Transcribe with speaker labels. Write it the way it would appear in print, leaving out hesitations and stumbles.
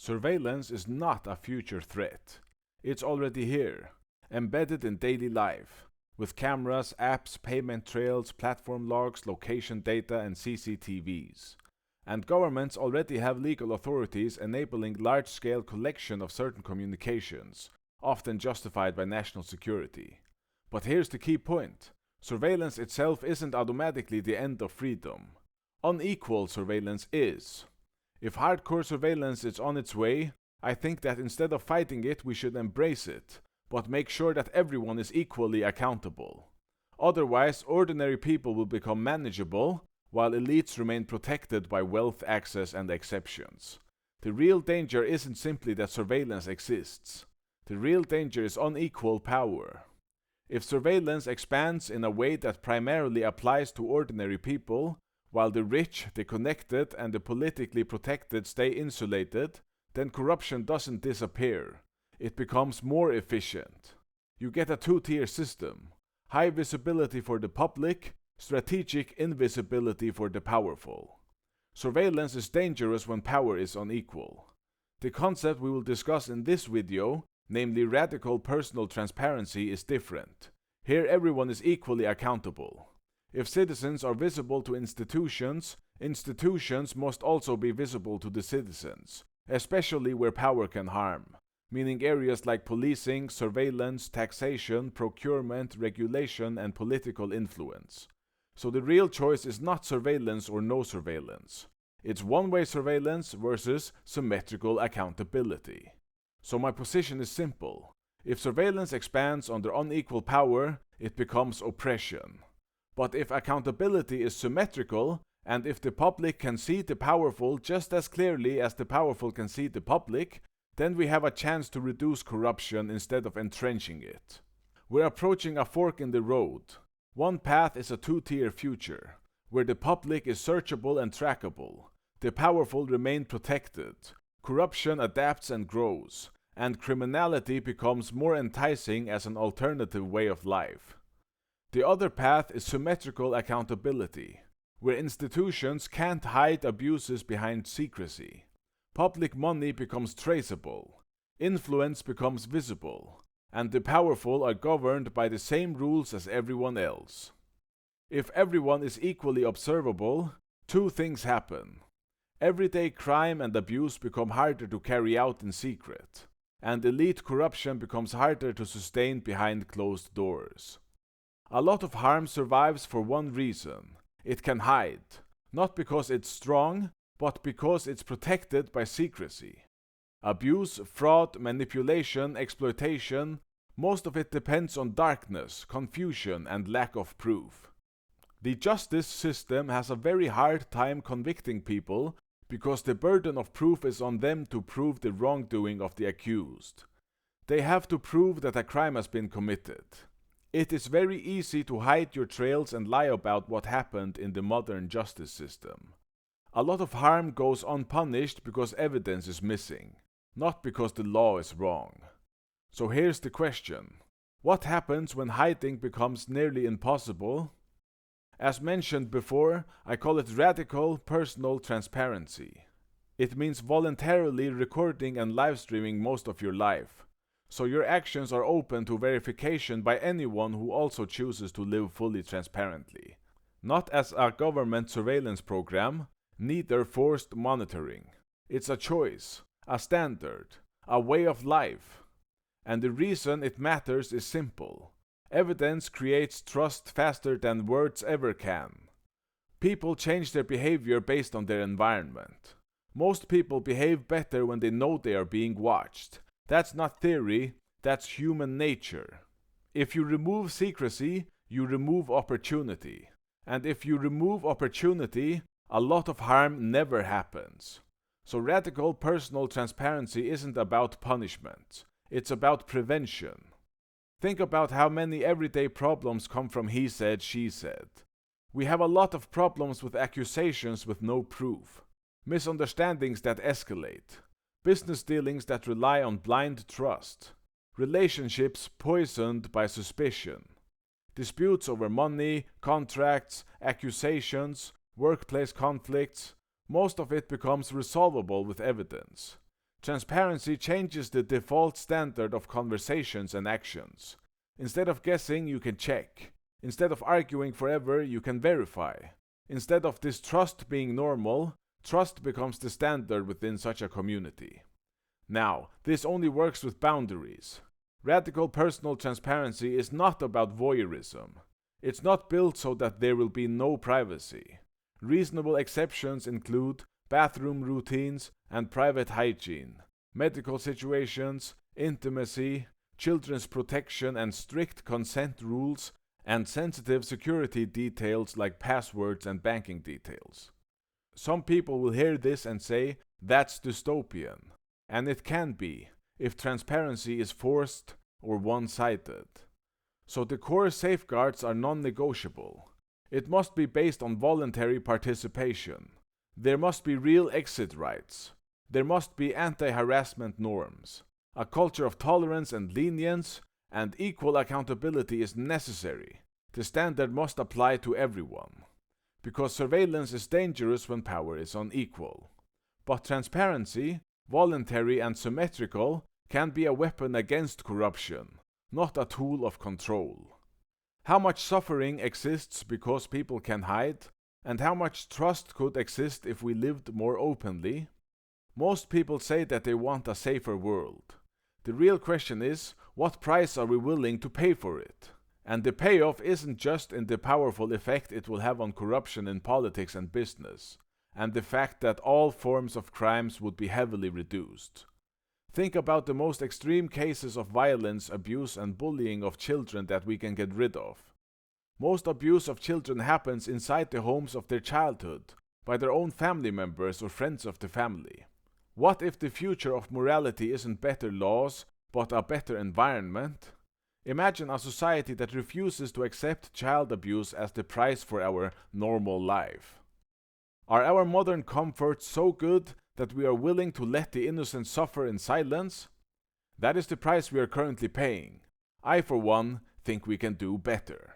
Speaker 1: Surveillance is not a future threat. It's already here, embedded in daily life, with cameras, apps, payment trails, platform logs, location data, and CCTVs. And governments already have legal authorities enabling large-scale collection of certain communications, often justified by national security. But here's the key point. Surveillance itself isn't automatically the end of freedom. Unequal surveillance is. If hardcore surveillance is on its way, I think that instead of fighting it, we should embrace it, but make sure that everyone is equally accountable. Otherwise, ordinary people will become manageable, while elites remain protected by wealth, access, and exceptions. The real danger isn't simply that surveillance exists. The real danger is unequal power. If surveillance expands in a way that primarily applies to ordinary people, while the rich, the connected, and the politically protected stay insulated, then corruption doesn't disappear. It becomes more efficient. You get a two-tier system. High visibility for the public, strategic invisibility for the powerful. Surveillance is dangerous when power is unequal. The concept we will discuss in this video, namely radical personal transparency, is different. Here everyone is equally accountable. If citizens are visible to institutions, institutions must also be visible to the citizens, especially where power can harm, meaning areas like policing, surveillance, taxation, procurement, regulation, and political influence. So the real choice is not surveillance or no surveillance. It's one-way surveillance versus symmetrical accountability. So my position is simple. If surveillance expands under unequal power, it becomes oppression. But if accountability is symmetrical, and if the public can see the powerful just as clearly as the powerful can see the public, then we have a chance to reduce corruption instead of entrenching it. We're approaching a fork in the road. One path is a two-tier future, where the public is searchable and trackable. The powerful remain protected. Corruption adapts and grows, and criminality becomes more enticing as an alternative way of life. The other path is symmetrical accountability, where institutions can't hide abuses behind secrecy. Public money becomes traceable, influence becomes visible, and the powerful are governed by the same rules as everyone else. If everyone is equally observable, two things happen. Everyday crime and abuse become harder to carry out in secret, and elite corruption becomes harder to sustain behind closed doors. A lot of harm survives for one reason. It can hide, not because it's strong, but because it's protected by secrecy. Abuse, fraud, manipulation, exploitation, most of it depends on darkness, confusion, and lack of proof. The justice system has a very hard time convicting people because the burden of proof is on them to prove the wrongdoing of the accused. They have to prove that a crime has been committed. It is very easy to hide your trails and lie about what happened in the modern justice system. A lot of harm goes unpunished because evidence is missing, not because the law is wrong. So here's the question. What happens when hiding becomes nearly impossible? As mentioned before, I call it radical personal transparency. It means voluntarily recording and live streaming most of your life, so your actions are open to verification by anyone who also chooses to live fully transparently. Not as a government surveillance program, neither forced monitoring. It's a choice, a standard, a way of life. And the reason it matters is simple. Evidence creates trust faster than words ever can. People change their behavior based on their environment. Most people behave better when they know they are being watched. That's not theory, that's human nature. If you remove secrecy, you remove opportunity. And if you remove opportunity, a lot of harm never happens. So radical personal transparency isn't about punishment. It's about prevention. Think about how many everyday problems come from he said, she said. We have a lot of problems with accusations with no proof, misunderstandings that escalate, business dealings that rely on blind trust, relationships poisoned by suspicion, disputes over money, contracts, accusations, workplace conflicts. Most of it becomes resolvable with evidence. Transparency changes the default standard of conversations and actions. Instead of guessing, you can check. Instead of arguing forever, you can verify. Instead of distrust being normal, trust becomes the standard within such a community. Now, this only works with boundaries. Radical personal transparency is not about voyeurism. It's not built so that there will be no privacy. Reasonable exceptions include bathroom routines and private hygiene, medical situations, intimacy, children's protection and strict consent rules, and sensitive security details like passwords and banking details. Some people will hear this and say, that's dystopian. And it can be, if transparency is forced or one-sided. So the core safeguards are non-negotiable. It must be based on voluntary participation. There must be real exit rights. There must be anti-harassment norms. A culture of tolerance and lenience and equal accountability is necessary. The standard must apply to everyone. Because surveillance is dangerous when power is unequal. But transparency, voluntary and symmetrical, can be a weapon against corruption, not a tool of control. How much suffering exists because people can hide, and how much trust could exist if we lived more openly? Most people say that they want a safer world. The real question is, what price are we willing to pay for it? And the payoff isn't just in the powerful effect it will have on corruption in politics and business, and the fact that all forms of crimes would be heavily reduced. Think about the most extreme cases of violence, abuse, and bullying of children that we can get rid of. Most abuse of children happens inside the homes of their childhood, by their own family members or friends of the family. What if the future of morality isn't better laws, but a better environment? Imagine a society that refuses to accept child abuse as the price for our normal life. Are our modern comforts so good that we are willing to let the innocent suffer in silence? That is the price we are currently paying. I, for one, think we can do better.